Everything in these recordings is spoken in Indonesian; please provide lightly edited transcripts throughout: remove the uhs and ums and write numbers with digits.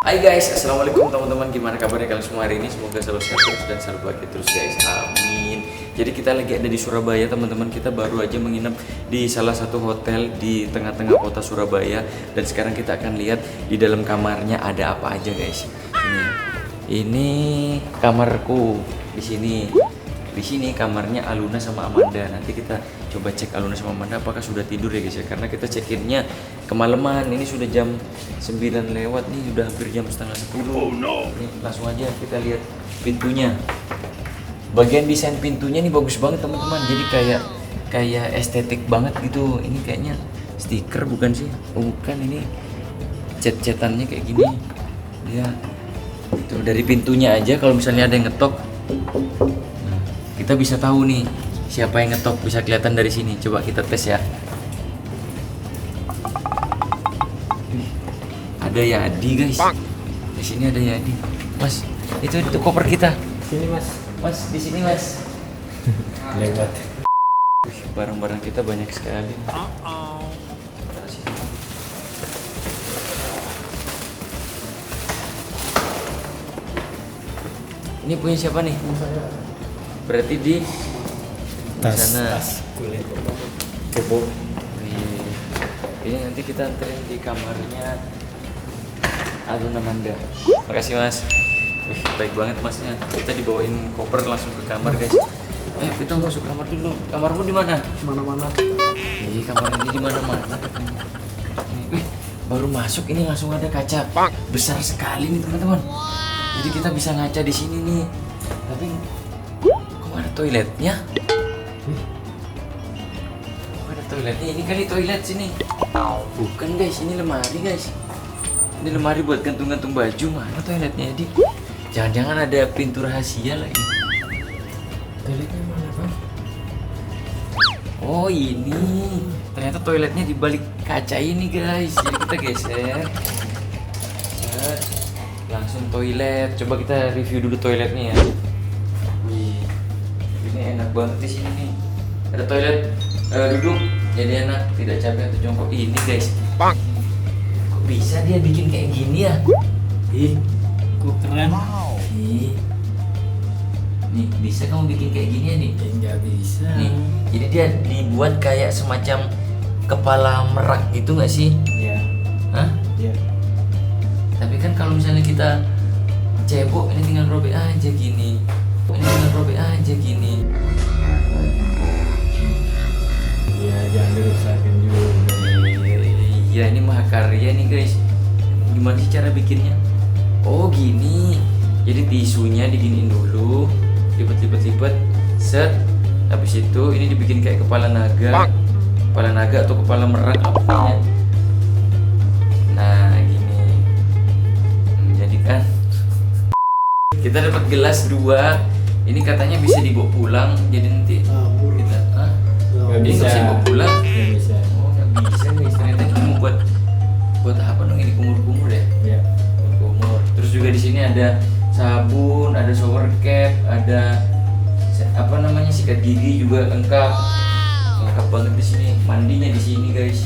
Hai guys, assalamualaikum teman-teman. Gimana kabarnya kalian semua hari ini? Semoga selalu sehat terus dan selalu bahagia terus guys. Amin. Jadi kita lagi ada di Surabaya teman-teman. Kita baru aja menginap di salah satu hotel di tengah-tengah kota Surabaya. Dan sekarang kita akan lihat di dalam kamarnya ada apa aja guys. Ini kamarku. Di sini kamarnya Aluna sama Amanda. Nanti kita coba cek Aluna sama Amanda apakah sudah tidur ya guys ya. Karena kita check-innya kemalaman. Ini sudah jam 9 lewat nih, udah hampir jam setengah 10. Oh no. Nih, langsung aja kita lihat pintunya. Bagian desain pintunya nih bagus banget teman-teman. Jadi kayak estetik banget gitu. Ini kayaknya stiker bukan sih? Oh bukan, ini cat-catannya kayak gini. Ya. Tuh dari pintunya aja kalau misalnya ada yang ngetok, kita bisa tahu nih siapa yang ngetok, bisa kelihatan dari sini. Coba kita tes ya. Ada Yadi guys. Di sini ada Yadi. Mas, itu koper kita. Sini mas. Mas, di sini mas. Lewat. Barang-barang kita banyak sekali. Ini punya siapa nih? Berarti di sana. Tas kulit kebo. Ini nanti kita anterin di kamarnya Aluna Amanda. Makasih mas. Baik banget masnya. Kita dibawain koper langsung ke kamar guys. Kita masuk kamar dulu. Kamarmu di mana? Mana-mana. Kamar ini di mana-mana. Baru masuk ini langsung ada kaca besar sekali nih teman-teman. Jadi kita bisa ngaca di sini nih. Tapi kok ada toiletnya? Kok ada toiletnya? Ini kali toilet sini. Bukan guys, ini lemari guys. Ini lemari buat gantung-gantung baju. Mana toiletnya Edi? Jangan-jangan ada pintu rahasia lagi. Toiletnya mana bang? Oh ini. Ternyata toiletnya di balik kaca ini guys. Jadi kita geser. Set. Langsung toilet. Coba kita review dulu toiletnya ya. Wih, ini enak banget di sini nih. Ada toilet duduk, jadi enak, tidak capek atau jongkok. Ini guys, kok bisa dia bikin kayak gini ya? Kok keren. Nih bisa kamu bikin kayak gini ya nih? Nggak bisa. Nih, jadi dia dibuat kayak semacam kepala merak gitu nggak sih? Iya. Hah? Iya. Tapi kan kalau misalnya kita cebok, ini tinggal robek aja gini. Iya, jangan dirusakin juga. Iya, ini mahakarya nih guys. Gimana sih cara bikinnya? Oh gini. Jadi tisunya diginiin dulu, lipat-lipat, set. Habis itu ini dibikin kayak kepala naga. Kepala naga atau kepala merak apa namanya. Nah, gini. Jadi kan kita dapat gelas 2. Ini katanya bisa dibawa pulang. Jadi nanti kita Nggak ini bisa. nggak bisa dibawa pulang. Nggak bisa. Oh nggak bisa guys. Ternyata ini mau buat apa dong ini, kumur-kumur ya? Iya. Kumur. Terus juga di sini ada sabun, ada shower cap, ada apa namanya sikat gigi juga lengkap. Lengkap banget di sini. Mandinya di sini guys.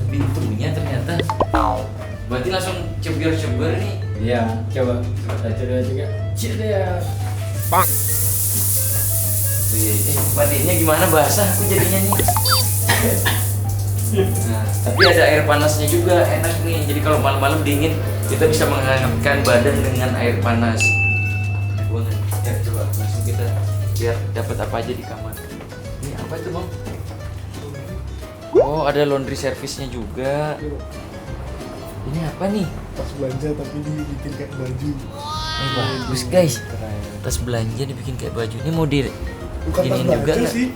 Pintunya ternyata. Berarti langsung ceber-ceber nih. Iya. Coba. Coba juga. Coba. Mandinya gimana, basah aku jadinya nih. Nah, tapi ada air panasnya juga, enak nih. Jadi kalau malam-malam dingin, kita bisa menghangatkan badan dengan air panas. Enak banget. Ya coba langsung kita biar dapat apa aja di kamar. Ini apa itu bang? Oh ada laundry service-nya juga. Ini apa nih? Tas belanja tapi dibikin kayak baju. Bagus guys. Tas belanja dibikin kayak baju. Ini mau di Bukan tas giniin juga belanja nggak? sih.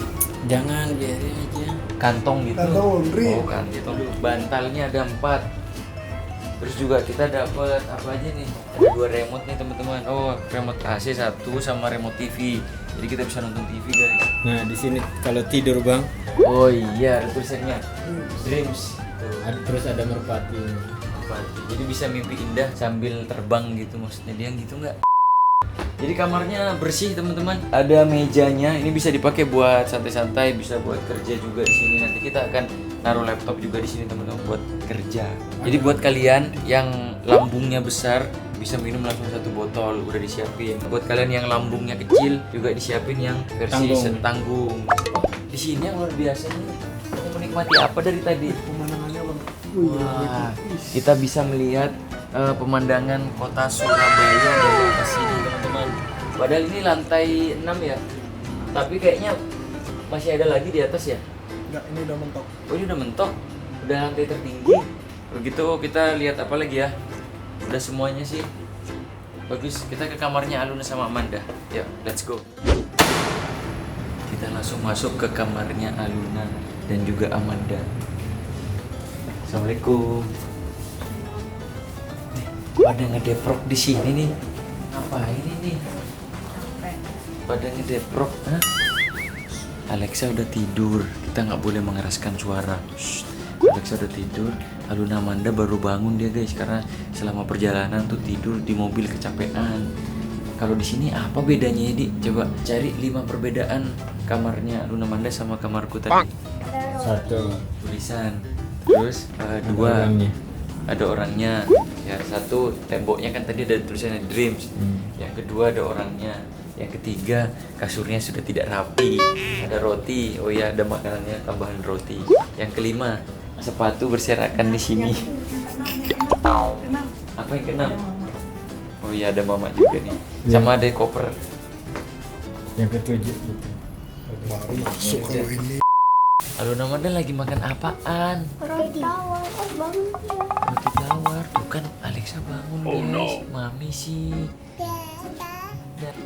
Jangan, biarin aja. Kantong gitu. Kantong laundry. Oh kantong. Bantalnya ada 4. Terus juga kita dapat apa aja nih? Ada 2 remote nih teman-teman. Oh remote AC 1 sama remote TV. Jadi kita bisa nonton TV guys. Nah di sini kalau tidur bang, Oh iya ada tulisannya Dreams. terus ada merpati. Jadi bisa mimpi indah sambil terbang gitu, maksudnya dia gitu nggak? Jadi kamarnya bersih teman-teman. Ada mejanya, ini bisa dipakai buat santai-santai, bisa buat kerja juga di sini. Nanti kita akan naruh laptop juga di sini teman-teman buat kerja. Jadi buat kalian yang lambungnya besar bisa minum langsung 1 botol, udah disiapin. Buat kalian yang lambungnya kecil juga disiapin yang versi setanggung. Di sini yang luar biasa nih, kamu menikmati apa dari tadi? Pemandangannya bang. Wah, kita bisa melihat pemandangan kota Surabaya dari atas sini teman-teman. Padahal ini lantai 6 ya, tapi kayaknya masih ada lagi di atas ya. Enggak, ini udah mentok. Oh ini udah mentok, udah lantai tertinggi. Begitu kita lihat apa lagi ya? Udah semuanya sih. Bagus, kita ke kamarnya Aluna sama Amanda. Yuk, let's go. Kita langsung masuk ke kamarnya Aluna dan juga Amanda. Assalamualaikum. Pada ngedeprok di sini nih. Ngapain ini? Pada ngedeprok, hah? Alexa udah tidur, kita nggak boleh mengeraskan suara. Shh. Alexa udah tidur, Aluna Amanda baru bangun dia guys, karena selama perjalanan tuh tidur di mobil kecapean. Kalau di sini apa bedanya ya, Di? Coba cari 5 perbedaan kamarnya Aluna Amanda sama kamarku tadi. 1. Tulisan, terus 2 ada orangnya. Ya 1 temboknya kan tadi ada tulisannya Dreams. Yang kedua ada orangnya. Yang ketiga, kasurnya sudah tidak rapi. Ada roti. Oh ya, ada makanannya tambahan roti. Yang kelima, sepatu berserakan di sini. Apa yang keenam? Oh iya, ada mama juga nih. Sama ada koper. Yang ke-7 gitu. Baru masuk kalau ini. Aluna Amanda lagi makan apaan? Roti tawar, bangun. Roti tawar. Bukan, Alexa bangun guys. Mami sih.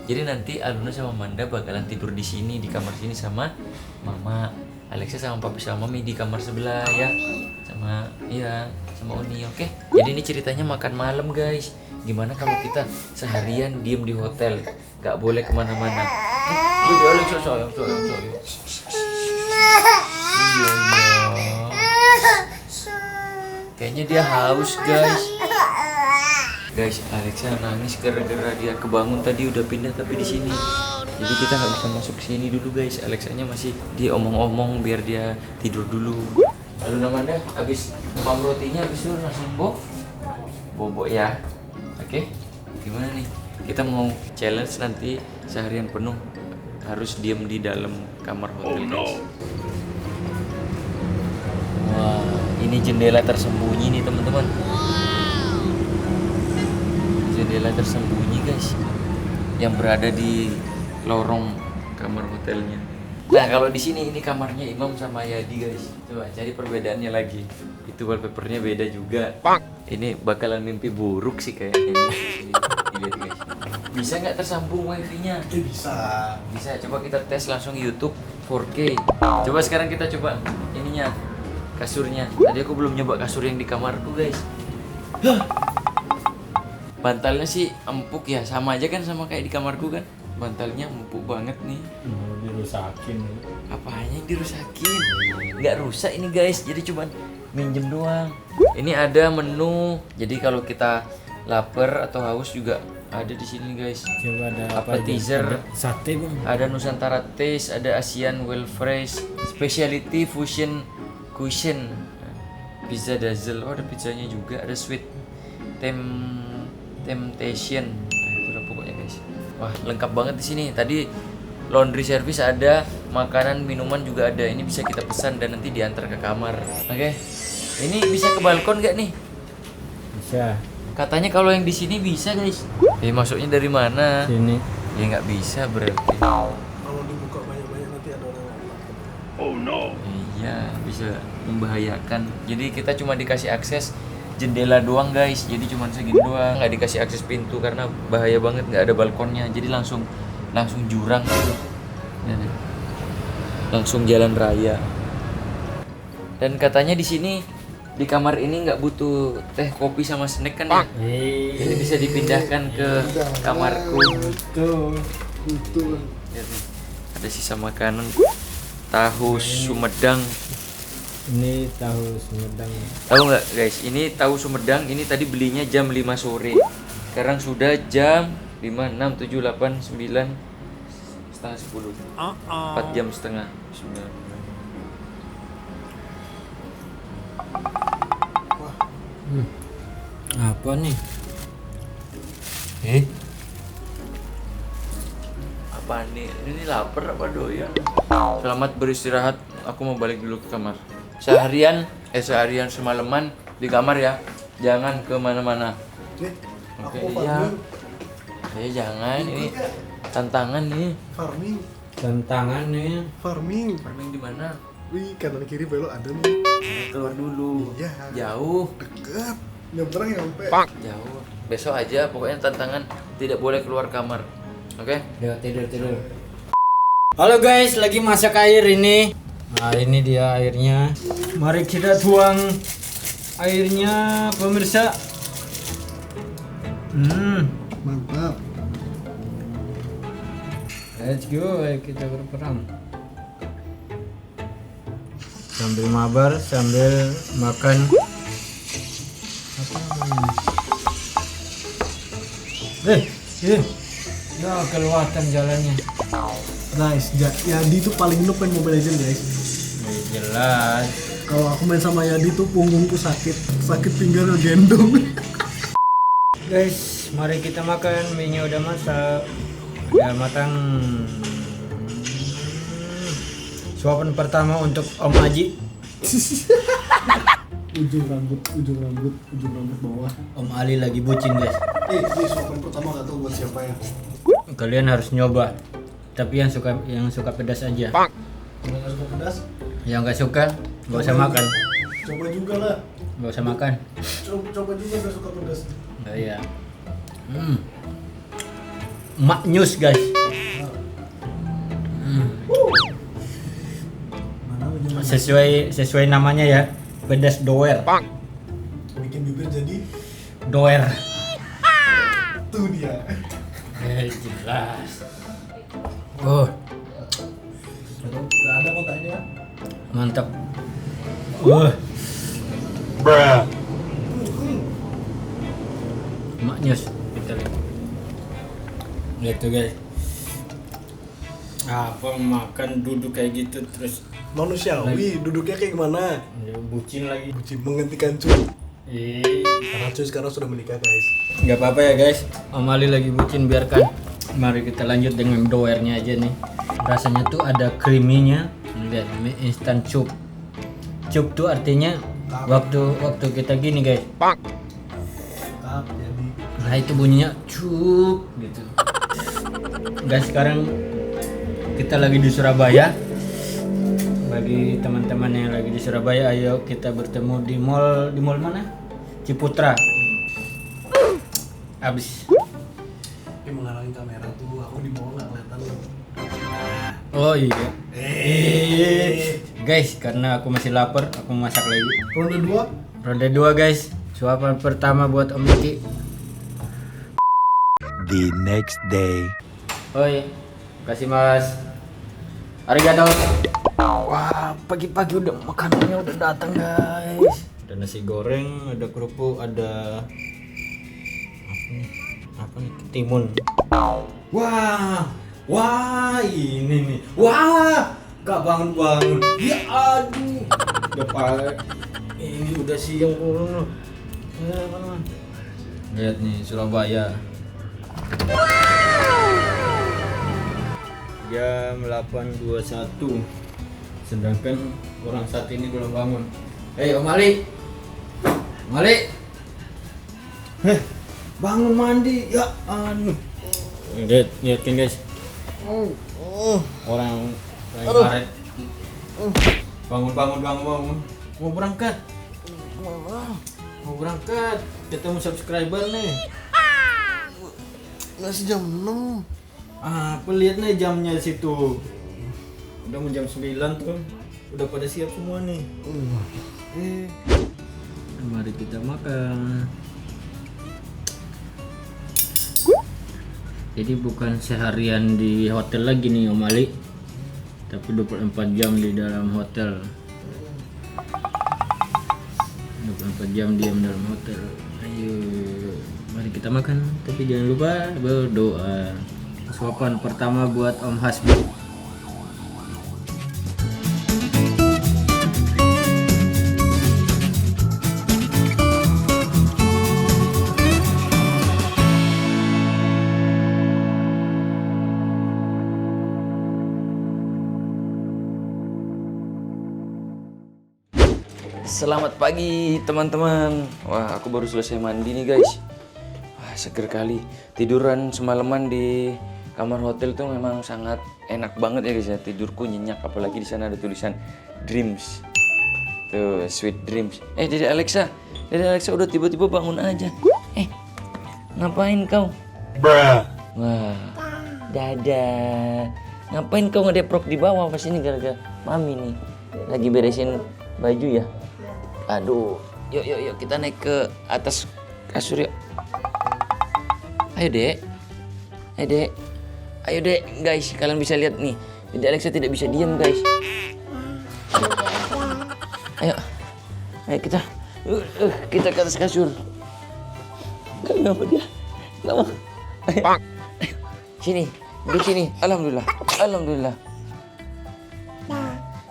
Jadi nanti Aluna sama Amanda bakalan tidur di sini, di kamar sini sama Mama. Alexa sama Papi sama Mami di kamar sebelah ya. Sama sama Oni, oke? Jadi ini ceritanya makan malam guys. Gimana kalau kita seharian diem di hotel, gak boleh kemana-mana? Alexa sayang. Iya. Kayaknya dia haus guys. Guys, Alexa nangis gara-gara dia kebangun tadi udah pindah tapi di sini. Jadi kita nggak bisa masuk ke sini dulu guys. Alexanya masih dia omong-omong biar dia tidur dulu. Lalu Amanda habis numpang rotinya habis itu langsung bobo ya. Oke? Gimana nih? Kita mau challenge nanti seharian penuh harus diem di dalam kamar hotel guys. Wah, ini jendela tersembunyi nih teman-teman. Jendela tersembunyi guys, yang berada di lorong kamar hotelnya. Nah kalau di sini ini kamarnya Imam sama Yadi guys. Coba cari perbedaannya lagi. Itu wallpapernya beda juga. Ini bakalan mimpi buruk sih kayaknya. Ini lihat guys. Bisa nggak tersambung wifi-nya? Bisa. Bisa. Coba kita tes langsung YouTube 4K. Coba sekarang kita coba ininya kasurnya. Tadi aku belum nyoba kasur yang di kamarku guys. Bantalnya sih empuk ya, sama aja kan sama kayak di kamarku kan. Bantalnya empuk banget nih. Dirusakin. Apanya yang dirusakin? Nggak rusak ini guys, jadi cuman minjem doang. Ini ada menu, jadi kalau kita lapar atau haus juga ada di sini guys. Coba ada apa Appetizer. aja? Ada sate bang. Ada Nusantara Taste, ada Asian Well Fresh, Specialty Fusion Cuisine, Pizza Dazzle. Oh ada pizzanya juga, ada Sweet Temptation. Nah, itu udah pokoknya guys. Wah lengkap banget di sini. Tadi laundry service ada, makanan minuman juga ada. Ini bisa kita pesan dan nanti diantar ke kamar. Oke. Ini bisa ke balkon nggak nih? Bisa. Katanya kalau yang di sini bisa guys. Masuknya dari mana? Sini. Ya nggak bisa berarti. Kalau dibuka banyak-banyak nanti ada orang lewat. Oh no. Iya bisa membahayakan. Jadi kita cuma dikasih akses jendela doang guys, jadi cuma segini doang, nggak dikasih akses pintu karena bahaya banget, nggak ada balkonnya, jadi langsung jurang gitu. Langsung jalan raya. Dan katanya di sini di kamar ini nggak butuh teh kopi sama snack kan ya? Ini bisa dipindahkan ke kamarku. Betul. Lihat nih, ada sisa makanan, tahu Sumedang. Ini tahu Sumedang. Tahu nggak guys, ini tahu Sumedang, ini tadi belinya jam 5 sore. Sekarang sudah jam 5, 6, 7, 8, 9, setengah 10. 4 jam setengah. Apa nih? Apaan nih? Ini lapar apa doyan? Selamat beristirahat. Aku mau balik dulu ke kamar. Seharian semalaman di kamar ya. Jangan kemana-mana. Oke, iya. Jangan. Ini tantangan nih. Farming. Tantangan nih. Farming. Farming di mana? Wih, kanan kiri belok ada nih. Keluar dulu. Iya. Jauh. Dekat. Nyebrang nyampe. Jauh. Besok aja. Pokoknya tantangan tidak boleh keluar kamar. Oke? Udah tidur. Halo guys, lagi masak air ini. Nah, ini dia airnya. Mari kita tuang airnya, pemirsa. Mantap. Let's go, ayo kita berperang. Sambil mabar, sambil makan. Apa namanya? Ya kelewatan jalannya. Guys, Yadi tuh paling noob main Mobile Legends guys. Jelas. Kalau aku main sama Yadi tuh punggungku sakit pinggang ngegendong. Guys, mari kita makan. Mie-nya udah masak, udah matang. Suapan pertama untuk Om Aji. ujung rambut bawah. Om Ali lagi bucin guys. Ini suapan pertama gak tau buat siapa ya. Kalian harus nyoba. Tapi yang suka pedas aja. Kalau nggak suka pedas, Yang nggak suka nggak usah makan. coba juga lah. Nggak usah makan. Coba juga nggak suka pedas. Oh, iya. Maknyus guys. Mana ujung Sesuai namanya ya. Pedas doer. bikin bibir jadi Doer. tuh dia. Jelas. Oh, Gak ada kotaknya. mantap. Maknyus. Kita lihat tuh guys. Apa makan duduk kayak gitu terus Manusiawi, duduknya kayak gimana? bucin lagi. Bucin menghentikan cuy. Eh, Karena cuy sekarang sudah menikah guys. nggak apa-apa ya guys. Om Ali lagi bucin, biarkan. Mari kita lanjut dengan doernya aja nih. Rasanya tuh ada creamy-nya. Lihat, mie instant cup. Cup tuh artinya waktu kita gini guys. Tap jadi. Nah itu bunyinya cup gitu. Guys, sekarang kita lagi di Surabaya. Bagi teman-teman yang lagi di Surabaya, ayo kita bertemu di mall mana? Ciputra. Abis. Dia menghalangi kamera tuh, aku di bawah nggak kelihatan. Oh iya. Guys, karena aku masih lapar, aku masak lagi. Ronde 2. Ronde 2 guys. Suapan pertama buat Om Niki. The next day. Oi, kasih mas. Arigato. Wah, pagi-pagi udah makanannya udah datang guys. Ada nasi goreng, ada kerupuk, ada apa nih? Timun. Wah, ini nih. Wah, gak bangun. Ya aduh. Udah pagi. Ini udah siang. Lihat nih Surabaya. Jam 8.21. Sedangkan orang saat ini belum bangun. Hei Om Ali. Bangun mandi. Ya anu. Lihatin guys. Orang karet. Bangun. Mau berangkat. Ketemu subscriber nih. Masih jam 6. Aku lihat nih jamnya situ. Udah mau jam 9 tuh. Udah pada siap semua nih. Mari kita makan. Jadi bukan seharian di hotel lagi nih Om Ali, tapi 24 jam di dalam hotel. 24 jam diam dalam hotel. Ayo, mari kita makan. Tapi jangan lupa berdoa. Suapan pertama buat Om Hasbi. Selamat pagi teman-teman. Wah, aku baru selesai mandi nih guys. Wah, seger kali. Tiduran semalaman di kamar hotel tuh memang sangat enak banget ya guys ya. Tidurku nyenyak, apalagi di sana ada tulisan dreams. Tuh, sweet dreams. Dede Alexa udah tiba-tiba bangun aja. Ngapain kau? Wah, dadah. Ngapain kau ngedeprok di bawah? Pas ini gara-gara mami nih lagi beresin baju ya. Aduh, yuk kita naik ke atas kasur yuk. Ayo dek, guys, kalian bisa lihat nih, Dede Alexa tidak bisa diam guys. Ayo kita ke atas kasur. Kenapa dia? Nggak mau. Ayo. Sini, duduk sini. Alhamdulillah.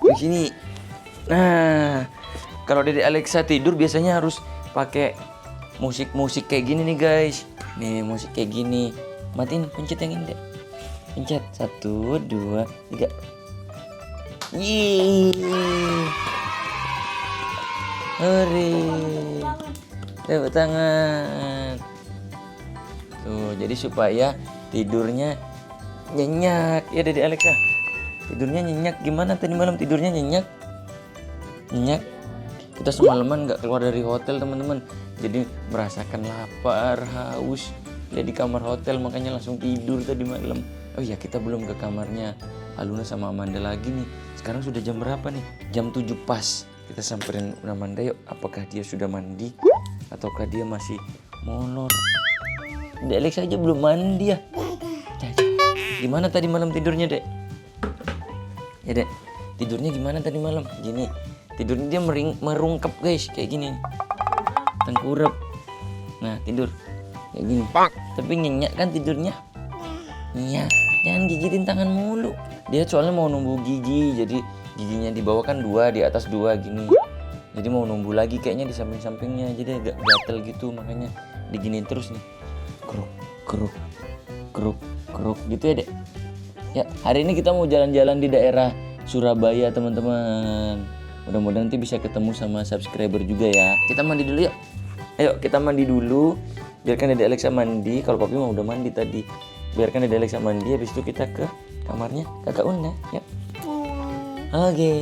Di sini. Nah, kalau Dede Alexa tidur biasanya harus pakai musik kayak gini nih guys. Nih musik kayak gini. Matiin, pencet yang ini deh. Pencet 1, 2, 3. Hore. Tepuk tangan. Tuh, jadi supaya tidurnya nyenyak. Ya Dede Alexa. Tidurnya nyenyak. Gimana tadi malam tidurnya nyenyak? Nyenyak. Kita semalaman nggak keluar dari hotel teman-teman. Jadi merasakan lapar, haus. Ya di kamar hotel makanya langsung tidur tadi malam. Oh iya, kita belum ke kamarnya Aluna sama Amanda lagi nih. Sekarang sudah jam berapa nih? Jam 7 pas. Kita samperin Amanda yuk. Apakah dia sudah mandi? Ataukah dia masih molor? Dek Alexa aja belum mandi ya. Gimana tadi malam tidurnya dek? Ya dek, tidurnya gimana tadi malam? Gini, tidurnya dia merungkap guys, kayak gini. Tengkurap. Nah tidur kayak gini. Tapi nyenyak kan tidurnya? Iya. Jangan gigitin tangan mulu. Dia soalnya mau numbuh gigi, jadi giginya di bawah kan 2, di atas 2 gini. Jadi mau numbuh lagi kayaknya di samping-sampingnya, jadi agak gatel gitu, makanya diginiin terus nih. Keruk gitu ya dek. Ya, hari ini kita mau jalan-jalan di daerah Surabaya teman-teman. Mudah-mudahan nanti bisa ketemu sama subscriber juga ya. Kita mandi dulu yuk. Ayo kita mandi dulu. Biarkan Dede Alexa mandi. Kalau papi mah udah mandi tadi. Biarkan Dede Alexa mandi. Habis itu kita ke kamarnya kakak Una. Yuk. Oke.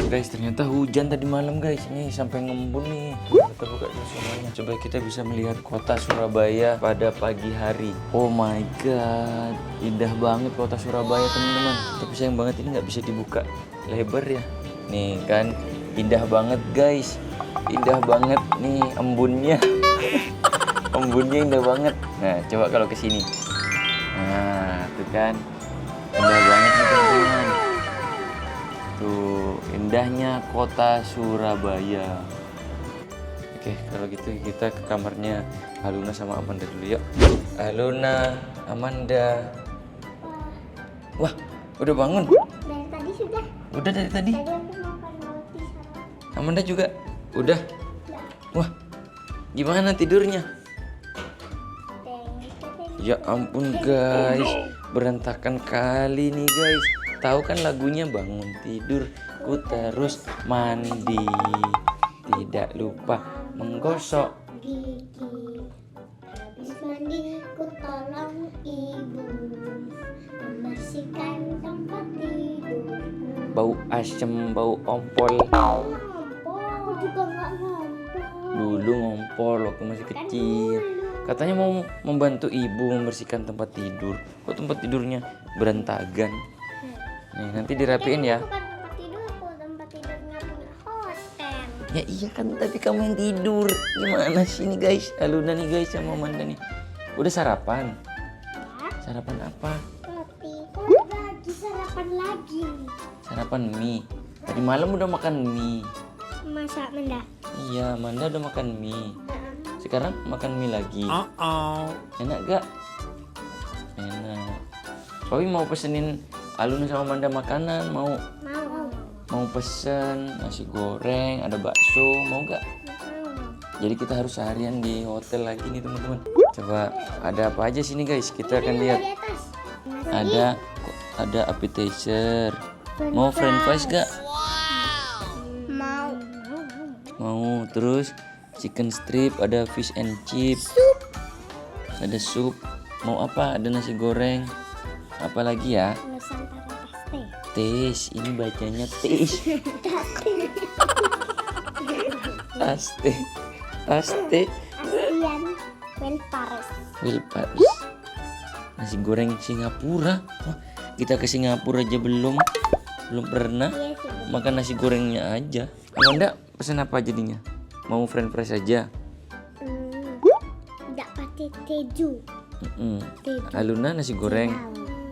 Guys, ternyata hujan tadi malam guys. Ini sampai ngembun nih. Kita buka dulu semuanya. Coba kita bisa melihat kota Surabaya pada pagi hari. Oh my god, indah banget kota Surabaya teman-teman. Tapi sayang banget ini nggak bisa dibuka lebar ya. Nih kan, indah banget guys. Indah banget nih embunnya. Embunnya indah banget. Nah, coba kalau ke sini. Nah, tuh kan. Indah banget nih teman-teman. Tuh, indahnya kota Surabaya. Oke, kalau gitu kita ke kamarnya Aluna sama Amanda dulu yuk. Aluna, Amanda. Wah, udah bangun? Dari tadi sudah. Udah dari tadi? Tadi aku makan roti sama. Amanda juga? Udah? Wah, gimana tidurnya? Ya ampun guys, berantakan kali nih guys. Tahu kan lagunya bangun tidur ku terus mandi, tidak lupa menggosok Gigi. Habis mandi ku tolong ibu membersihkan tempat tidurku. bau asem, bau ompol. Aku juga nggak ngompol. Dulu ngompol waktu masih kecil. Katanya mau membantu ibu membersihkan tempat tidur. Kok tempat tidurnya berantakan? Nih, nanti dirapiin ya. Bukan tempat tidurku, tempat tidurnya punya hotel. Ya iya kan, tapi kamu yang tidur. Gimana sih nih guys? Aluna nih guys sama Amanda nih. Udah sarapan? Sarapan apa? Roti. Lagi sarapan lagi. Sarapan mie. Tadi malam udah makan mie. Masa Menda? Iya, Amanda udah makan mie. Sekarang makan mie lagi. Enak gak? Enak. Papi mau pesenin Aluna sama Amanda makanan, mau pesen nasi goreng, ada bakso, mau gak? Jadi kita harus seharian di hotel lagi nih teman-teman. Coba ada apa aja sini guys, kita akan lihat. Ada appetizer. Mau french fries gak? Mau. Mau. terus chicken strip, ada fish and chip, ada sup. Mau apa? Ada nasi goreng. Apa lagi ya? Nusantara Taste. Tes, ini bacanya tes. Taste. Taste. Asian Wilpares. Wilparis. Nasi goreng Singapura. Wah, kita ke Singapura aja belum pernah Iya sih. makan nasi gorengnya aja. Amanda pesan apa jadinya? Mau french fries aja? Tidak pakai keju. Keju. Aluna nasi goreng.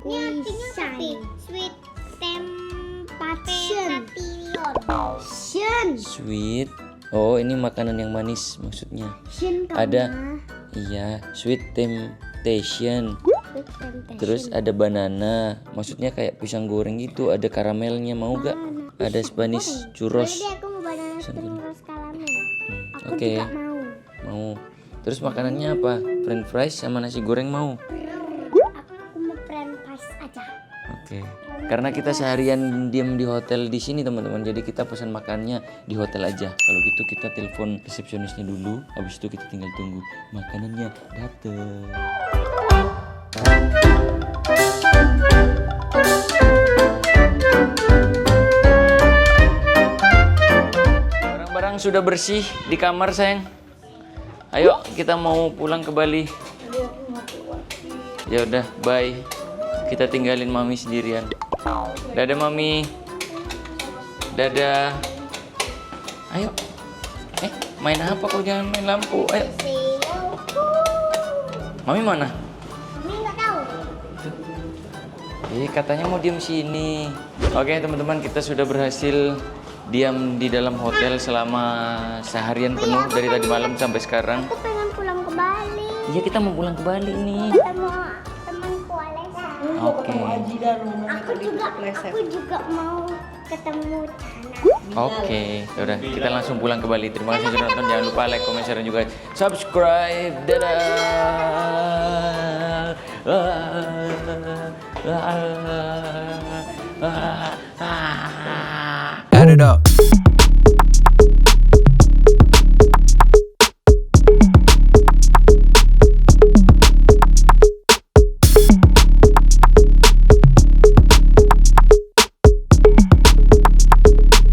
Ini artinya apa? Sweet temptation. Sweet. Oh, ini makanan yang manis maksudnya. Shin Ada iya, sweet temptation. Terus ada banana, maksudnya kayak pisang goreng gitu, ada karamelnya, mau gak? Ada Spanish churros. Jadi aku mau banana churros karamel. Aku Oke. juga mau. Mau. Terus makanannya apa? French fries sama nasi goreng mau? Aku mau french fries aja. Oke. Karena kita seharian diam di hotel di sini teman-teman, jadi kita pesan makannya di hotel aja. Kalau gitu kita telepon resepsionisnya dulu, habis itu kita tinggal tunggu makanannya dateng. Barang-barang sudah bersih di kamar sayang. Ayo kita mau pulang ke Bali. Ya udah, bye. Kita tinggalin mami sendirian. Dadah mami. Dadah. Ayo. Main apa kok, jangan main lampu. Ayo. Mami mana? Mami nggak tahu. Katanya mau diam sini. Oke teman-teman, kita sudah berhasil diam di dalam hotel selama seharian penuh dari tadi malam sampai sekarang. Aku pengen pulang ke Bali. Iya, kita mau pulang ke Bali nih. Ketemu temanku Alesa. Oke. Aku juga mau ketemu Cana. Oke, yaudah kita langsung pulang ke Bali. Terima kasih sudah nonton. Jangan lupa like, comment, share, dan juga subscribe. Dadah. Add it up.